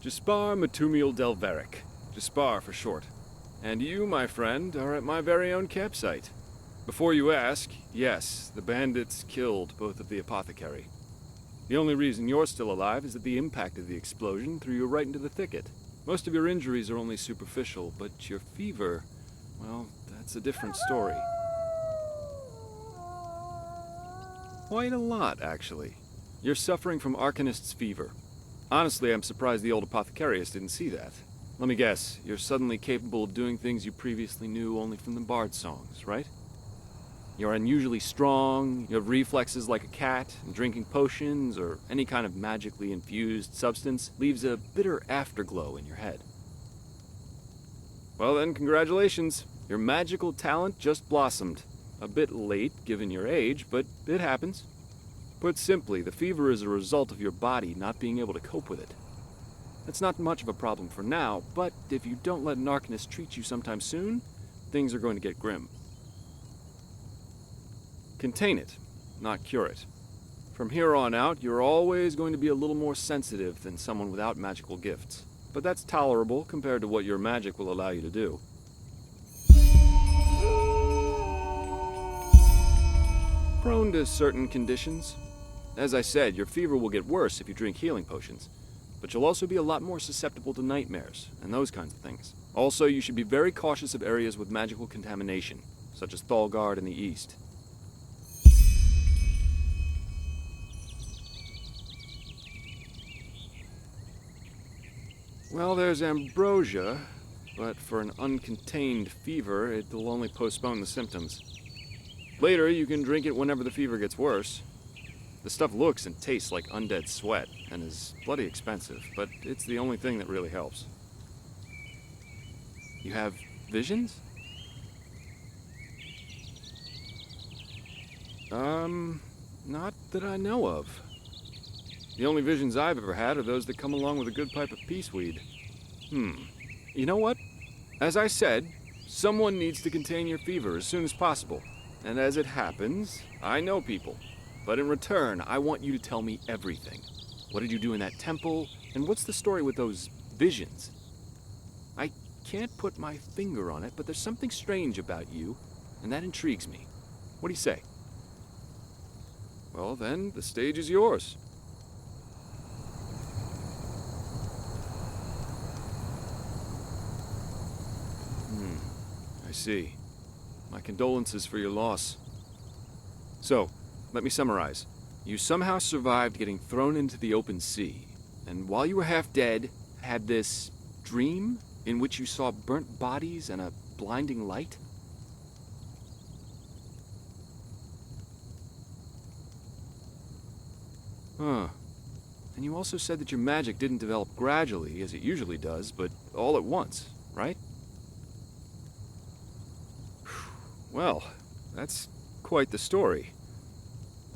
Jaspar Matumiel Delveric. Jaspar for short. And you, my friend, are at my very own campsite. Before you ask, yes, the bandits killed both of the apothecary. The only reason you're still alive is that the impact of the explosion threw you right into the thicket. Most of your injuries are only superficial, but your fever, well, that's a different story. Quite a lot, actually. You're suffering from Arcanist's fever. Honestly, I'm surprised the old apothecarius didn't see that. Let me guess, you're suddenly capable of doing things you previously knew only from the bard songs, right? You're unusually strong, you have reflexes like a cat, and drinking potions or any kind of magically infused substance leaves a bitter afterglow in your head. Well then, congratulations. Your magical talent just blossomed. A bit late, given your age, but it happens. Put simply, the fever is a result of your body not being able to cope with it. That's not much of a problem for now, but if you don't let an Arcanist treat you sometime soon, things are going to get grim. Contain it, not cure it. From here on out, you're always going to be a little more sensitive than someone without magical gifts. But that's tolerable compared to what your magic will allow you to do. Prone to certain conditions. As I said, your fever will get worse if you drink healing potions. But you'll also be a lot more susceptible to nightmares and those kinds of things. Also, you should be very cautious of areas with magical contamination, such as Thalgard in the east. Well, there's ambrosia, but for an uncontained fever, it'll only postpone the symptoms. Later, you can drink it whenever the fever gets worse. The stuff looks and tastes like undead sweat, and is bloody expensive, but it's the only thing that really helps. You have visions? Not that I know of. The only visions I've ever had are those that come along with a good pipe of peaceweed. You know what? As I said, someone needs to contain your fever as soon as possible. And as it happens, I know people. But in return, I want you to tell me everything. What did you do in that temple? And what's the story with those visions? I can't put my finger on it, but there's something strange about you, and that intrigues me. What do you say? Well then, the stage is yours. I see. My condolences for your loss. So, let me summarize. You somehow survived getting thrown into the open sea, and while you were half dead, had this dream in which you saw burnt bodies and a blinding light? Huh. And you also said that your magic didn't develop gradually, as it usually does, but all at once, right? Well, that's quite the story.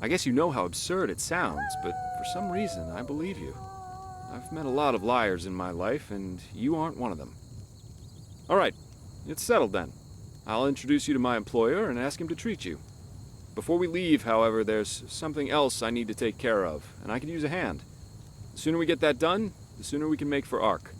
I guess you know how absurd it sounds, but for some reason, I believe you. I've met a lot of liars in my life, and you aren't one of them. All right, it's settled then. I'll introduce you to my employer and ask him to treat you. Before we leave, however, there's something else I need to take care of, and I could use a hand. The sooner we get that done, the sooner we can make for Ark.